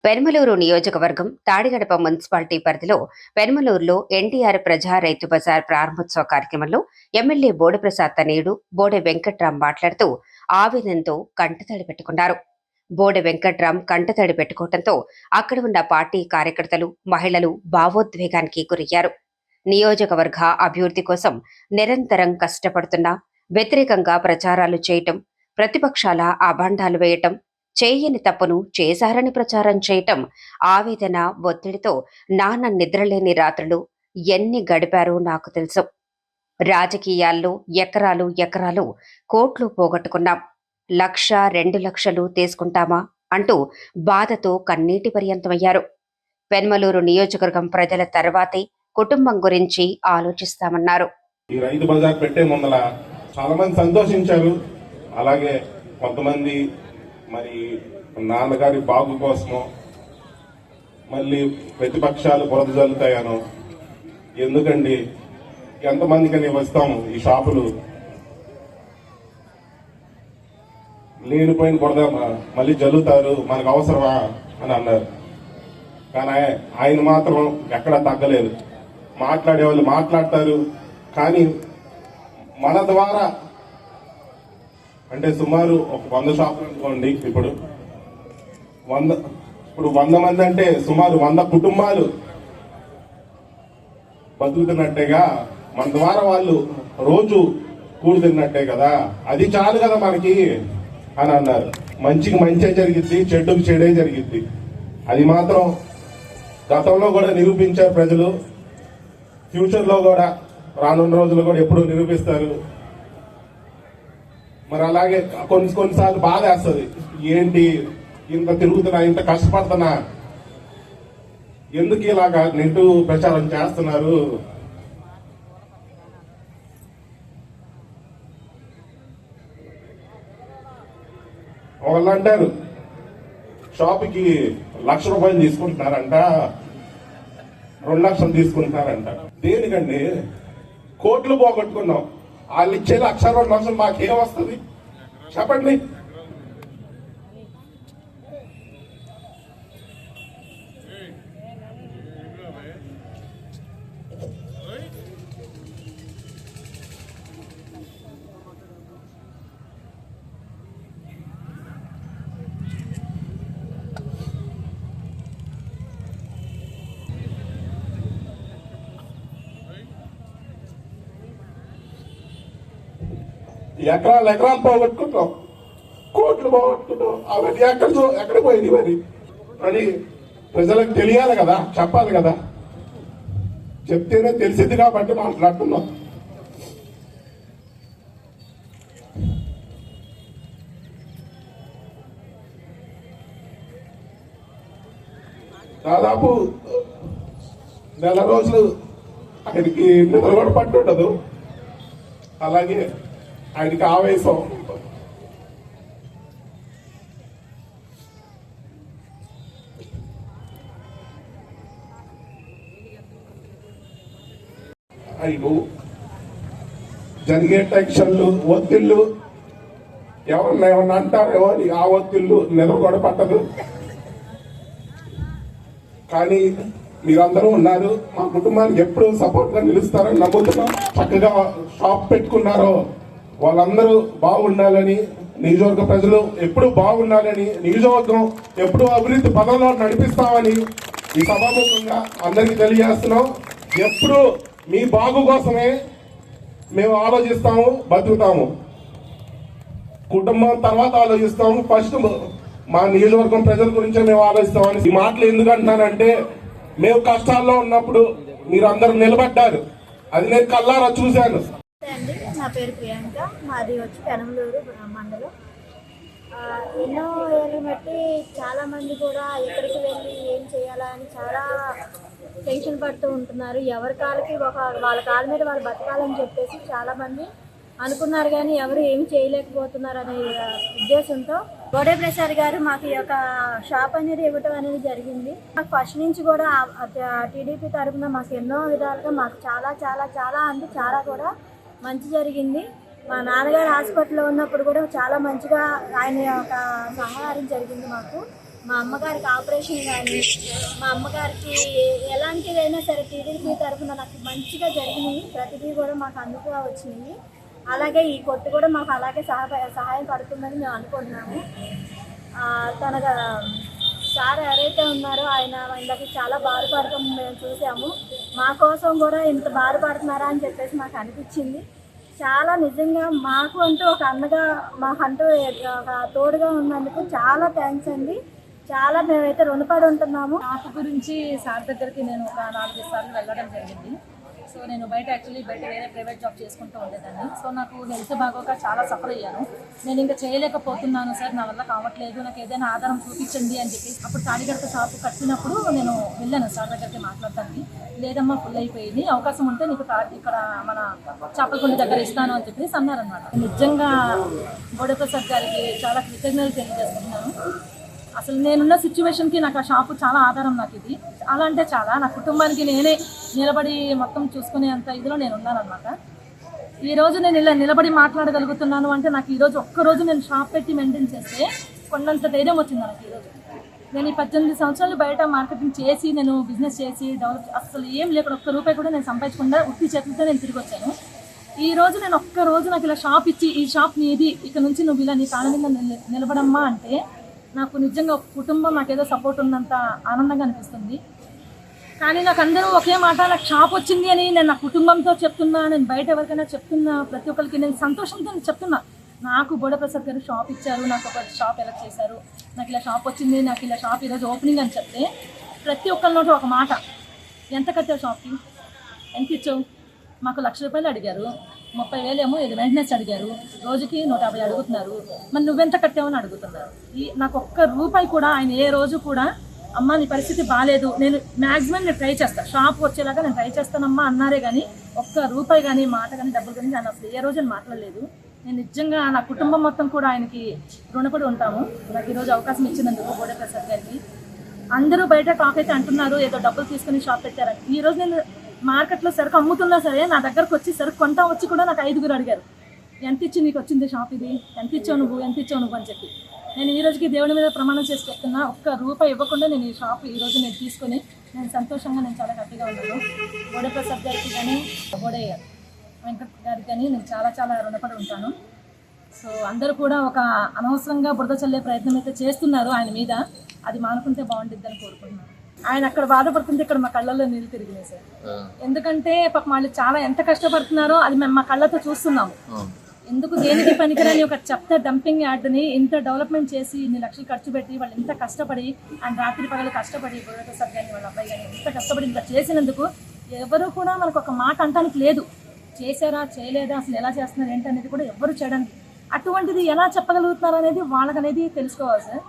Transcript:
పెనమలూరు నియోజకవర్గం తాడిగడప మున్సిపాలిటీ పరిధిలో పెనమలూరులో ఎన్టీఆర్ ప్రజా రైతు బజార్ ప్రారంభోత్సవ కార్యక్రమంలో ఎమ్మెల్యే బోడెప్రసాద్ తనయుడు బోడె వెంకట్రాం మాట్లాడుతూ ఆవేదనతో కంటతడి పెట్టుకున్నారు. బోడె వెంకట్రాం కంటతడి పెట్టుకోవడంతో అక్కడ ఉన్న పార్టీ కార్యకర్తలు, మహిళలు భావోద్వేగానికి గురయ్యారు. నియోజకవర్గ అభివృద్ధి కోసం నిరంతరం కష్టపడుతున్నా వ్యతిరేకంగా ప్రచారాలు చేయటం, ప్రతిపక్షాల అభాండాలు వేయటం, చేయని తప్పును చేశారని ప్రచారం చేయటం, ఆవేదన, ఒత్తిడితో నాన్న నిద్రలేని రాత్రులు ఎన్ని గడిపారో నాకు తెలుసు. రాజకీయాల్లో ఎకరాలు ఎకరాలు కోట్లు పోగొట్టుకున్నాం, 1,00,000, 2,00,000 తీసుకుంటామా అంటూ బాధతో కన్నీటి పర్యంతమయ్యారు. పెన్మలూరు నియోజకవర్గం ప్రజల తర్వాతే కుటుంబం గురించి ఆలోచిస్తామన్నారు. ఈ రైతు బజార్ పెట్టే ముందల చాలా మంది సంతోషించారు. అలాగే కొంతమంది మరి నాన్నగారి బాగు కోసమో మళ్ళీ ప్రతిపక్షాలు బురద జల్లుతాయనో, ఎందుకండి ఎంతమందికని వస్తాము ఈ షాపులు లేనిపోయిన బురద మళ్ళీ జల్లుతారు, మనకు అవసరమా అని అన్నారు. కానీ ఆయన మాత్రం ఎక్కడా తగ్గలేదు. మాట్లాడే వాళ్ళు మాట్లాడతారు, కానీ మన ద్వారా అంటే సుమారు ఒక 100 షాపులు అనుకోండి. ఇప్పుడు 100 మంది అంటే సుమారు 100 కుటుంబాలు బతుకుతున్నట్టేగా, మన ద్వారా వాళ్ళు రోజు కూడుతున్నట్టే కదా, అది చాలు కదా మనకి అని అన్నారు. మంచికి మంచే జరిగిద్ది, చెడుకు చెడే జరిగిద్ది. అది మాత్రం గతంలో కూడా నిరూపించారు ప్రజలు, ఫ్యూచర్ లో కూడా రానున్న రోజుల్లో కూడా ఎప్పుడు నిరూపిస్తారు. మరి అలాగే కొన్నిసార్లు బాధ వేస్తుంది, ఏంటి ఇంత తిరుగుతున్నా, ఇంత కష్టపడుతున్నా, ఎందుకు ఇలాగా నెగిటివ్ ప్రచారం చేస్తున్నారు. వాళ్ళు అంటారు షాప్కి 1,00,000 రూపాయలు తీసుకుంటున్నారంట, 2 లక్షలు తీసుకుంటున్నారంట. దేనికండి? కోట్లు పోగొట్టుకున్నాం, వాళ్ళు ఇచ్చే 1,00,000, 2 లక్షలు మాకేం వస్తుంది చెప్పండి. ఎకరాలు పోగొట్టుకుంటాం, కోట్లు పోగొట్టుకుంటాం. అవన్నీ ఎక్కడ పోయింది మరి అని ప్రజలకు తెలియాలి కదా, చెప్పాలి కదా. చెప్తేనే తెలిసింది కాబట్టి మాట్లాడుతున్నాం. దాదాపు 1 రోజులు ఆయనకి నిద్ర కూడా పట్టుండదు. అలాగే ఆయనకి ఆవేశం. ఆయన జరిగే టెన్షన్లు, ఒత్తిళ్ళు, ఏమన్నా అంటారేమో అని ఆ ఒత్తిళ్ళు నిద్ర కూడా పట్టదు. కానీ మీరందరూ ఉన్నారు, మా కుటుంబానికి ఎప్పుడు సపోర్ట్ గా నిలుస్తారని నమ్ముతున్నాం. చక్కగా షాప్ పెట్టుకున్నారో వాళ్ళందరూ బాగుండాలని, నియోజకవర్గ ప్రజలు ఎప్పుడు బాగుండాలని, నియోజకవర్గం ఎప్పుడు అభివృద్ధి పదంలో నడిపిస్తామని ఈ సభాముఖంగా అందరికీ తెలియజేస్తున్నాం. ఎప్పుడు మీ బాగు కోసమే మేము ఆలోచిస్తాము, బతుకుతాము. కుటుంబం తర్వాత ఆలోచిస్తాము, ఫస్ట్ మా నియోజకవర్గం ప్రజల గురించే మేము ఆలోచిస్తామని. ఈ మాటలు ఎందుకు అంటున్నానంటే, మేము కష్టాల్లో ఉన్నప్పుడు మీరు అందరూ నిలబడ్డారు, అది నేను కల్లారా చూశాను. నా పేరు ప్రియాంక, మాది వచ్చి పెనమలూరు మండలం. ఎన్నో ఏళ్ళు బట్టి చాలామంది కూడా ఎక్కడికి వెళ్ళి ఏం చేయాలా అని చాలా టెన్షన్ పడుతూ ఉంటున్నారు. ఎవరి కాళ్ళకి వాళ్ళ కాళ్ళ మీద వాళ్ళు బతకాలని చెప్పేసి చాలామంది అనుకున్నారు, కానీ ఎవరు ఏమి చేయలేకపోతున్నారు అనే ఉద్దేశంతో బోడెప్రసాద్ గారు మాకు ఈ యొక్క షాప్ అనేది ఇవ్వటం అనేది జరిగింది. మాకు ఫస్ట్ నుంచి కూడా టీడీపీ తరఫున మాకు ఎన్నో విధాలుగా మాకు చాలా చాలా చాలా అంటే చాలా కూడా మంచి జరిగింది. మా నాన్నగారు హాస్పిటల్లో ఉన్నప్పుడు కూడా చాలా మంచిగా ఆయన యొక్క సహాయం జరిగింది మాకు. మా అమ్మగారికి ఆపరేషన్ కానీ మా అమ్మగారికి ఎలాంటిదైనా సరే టీడీపీ తరఫున నాకు మంచిగా జరిగినాయి. ప్రతిదీ కూడా మాకు అందుకుగా వచ్చినాయి. అలాగే ఈ కొట్టు కూడా మాకు అలాగే సహాయం పడుతుందని మేము అనుకుంటున్నాము. తన సార్ ఎవరైతే ఉన్నారో ఆయనకి చాలా బాధపడటం మేము చూసాము. మా కోసం కూడా ఇంత బాధపడుతున్నారా అని చెప్పేసి మాకు అనిపించింది. చాలా నిజంగా మాకు అంటూ ఒక అన్నగా మాకంటూ ఒక తోడుగా ఉన్నందుకు చాలా థ్యాంక్స్ అండి. చాలా మేమైతే రుణపడి ఉంటున్నాము. నాకు గురించి సార్ దగ్గరికి నేను ఒక 4-5 సార్లు వెళ్ళడం జరిగింది. సో నేను యాక్చువల్లీ బయట వేరే ప్రైవేట్ జాబ్ చేసుకుంటూ ఉండేదాన్ని. సో నాకు హెల్త్ బాగోక చాలా సఫర్ అయ్యాను. నేను ఇంకా చేయలేకపోతున్నాను సార్, నా వల్ల కావట్లేదు, నాకు ఏదైనా ఆధారం చూపించండి అని చెప్పి అప్పుడు తాడిగడప షాప్ కట్టినప్పుడు నేను వెళ్ళాను సార్ దగ్గరికి మాట్లాడటానికి. లేదమ్మా ఫుల్ అయిపోయింది, అవకాశం ఉంటే నీకు ఇక్కడ మన చేపలకొండ దగ్గర ఇస్తాను అని చెప్పేసి అన్నారనమాట. నిజంగా బోడప్రసాద్ గారికి చాలా కృతజ్ఞతలు తెలియజేస్తున్నాను. అసలు నేనున్న సిచ్యువేషన్కి నాకు ఆ షాపు చాలా ఆధారం. నాకు ఇది చాలా అంటే చాలా, నా కుటుంబానికి నేనే నిలబడి మొత్తం చూసుకునే అంత ఇదిలో నేను ఉన్నానమాట. ఈరోజు నేను ఇలా నిలబడి మాట్లాడగలుగుతున్నాను అంటే నాకు ఈరోజు ఒక్కరోజు నేను షాప్ పెట్టి మెయింటైన్ చేస్తే కొండంత ధైర్యం వచ్చింది నాకు. ఈరోజు నేను ఈ 18 సంవత్సరాలు బయట మార్కెటింగ్ చేసి నేను బిజినెస్ చేసి డెవలప్ అసలు ఏం లేకుండా ఒక్క రూపాయి కూడా నేను సంపాదించకుండా ఉత్తి చేతులతో నేను తిరిగి వచ్చాను. ఈ రోజు నేను ఒక్కరోజు నాకు ఇలా షాప్ ఇచ్చి ఈ షాప్ నీది, ఇక్కడ నుంచి నువ్వు ఇలా నీ కాళ్ళ మీద నిలబడమ్మా అంటే నాకు నిజంగా ఒక కుటుంబం నాకేదో సపోర్ట్ ఉన్నంత ఆనందంగా అనిపిస్తుంది. కానీ నాకు అందరూ ఒకే మాట, నాకు షాప్ వచ్చింది అని నేను నా కుటుంబంతో చెప్తున్నా, నేను బయట ఎవరికైనా చెప్తున్నా, ప్రతి ఒక్కరికి నేను సంతోషంతో చెప్తున్నా. నాకు బోడప్రసాద్ గారు షాప్ ఇచ్చారు, నాకు ఒక షాప్ ఎలా చేశారు, నాకు ఇలా షాప్ వచ్చింది, నాకు ఇలా షాప్ ఈరోజు ఓపెనింగ్ అని చెప్తే ప్రతి ఒక్కరినోటి ఒక మాట, ఎంత కట్టావు షాప్కి, ఎంత ఇచ్చావు, మాకు ₹1,00,000 అడిగారు, 30,000 ఏమో ఇది మెయింటెనెన్స్ అడిగారు, రోజుకి 150 అడుగుతున్నారు, మరి నువ్వెంత కట్టావని అడుగుతున్నారు. నాకు ఒక్క రూపాయి కూడా ఆయన ఏ రోజు కూడా అమ్మ నీ పరిస్థితి బాగాలేదు, నేను మ్యాక్సిమం నేను ట్రై చేస్తాను, షాప్ వచ్చేలాగా నేను ట్రై చేస్తానమ్మా అన్నారే కానీ ఒక్క రూపాయి కానీ మాట కానీ డబ్బులు కానీ ఆయన అసలు ఏ రోజు నేను మాట్లాడలేదు. నేను నిజంగా నా కుటుంబం మొత్తం కూడా ఆయనకి రుణపడి ఉంటాము. నాకు ఈరోజు అవకాశం ఇచ్చినందుకు బోడప్రసాద్ గారికి. అందరూ బయట టాక్ అయితే అంటున్నారు ఏదో డబ్బులు తీసుకుని షాప్ పెట్టారని. ఈరోజు నేను మార్కెట్లో సరుకు అమ్ముతున్నా సరే నా దగ్గరకు వచ్చి సరుకు కొంటా వచ్చి కూడా నాకు 5గురు అడిగారు, ఎంత ఇచ్చి నీకు వచ్చింది షాప్ ఇది, ఎంత ఇచ్చావు నువ్వు అని చెప్పి. నేను ఈ రోజుకి దేవుడి మీద ప్రమాణం చేసి చెప్తున్నా, ఒక్క రూపాయి ఇవ్వకుండా నేను ఈ షాప్ ఈరోజు నేను తీసుకొని నేను సంతోషంగా నేను చాలా హ్యాపీగా ఉన్నాను. బోడప్రసాద్ గారికి కానీ బోడయ్య వెంకట్ గారికి కానీ నేను చాలా చాలా రుణపడి ఉంటాను. సో అందరూ కూడా ఒక అనవసరంగా బురద చల్లే ప్రయత్నం అయితే చేస్తున్నారు ఆయన మీద, అది మానుకుంటే బాగుంటుందని కోరుకుంటున్నాను. ఆయన అక్కడ బాధపడుతుంటే ఇక్కడ మా కళ్ళల్లో నీళ్ళు తిరిగినాయి సార్. ఎందుకంటే పాపం వాళ్ళు చాలా ఎంత కష్టపడుతున్నారో అది మేము మా కళ్ళతో చూస్తున్నాము. ఎందుకు దేనికి పనికిరాని ఒక చెత్త డంపింగ్ యార్డ్ని ఇంత డెవలప్మెంట్ చేసి ఇన్ని లక్షలు ఖర్చు పెట్టి వాళ్ళు ఇంత కష్టపడి అండ్ రాత్రి పగలు కష్టపడి బోడప్రసాద్ కానీ వాళ్ళ అబ్బాయి కానీ ఇంత కష్టపడి ఇంత చేసినందుకు ఎవరు కూడా మనకు ఒక మాట అంటానికి లేదు. చేశారా చేయలేదా అసలు ఎలా చేస్తున్నారు ఏంటి అనేది కూడా ఎవరు చేయడానికి, అటువంటిది ఎలా చెప్పగలుగుతున్నారు అనేది వాళ్ళకనేది తెలుసుకోవాలి సార్.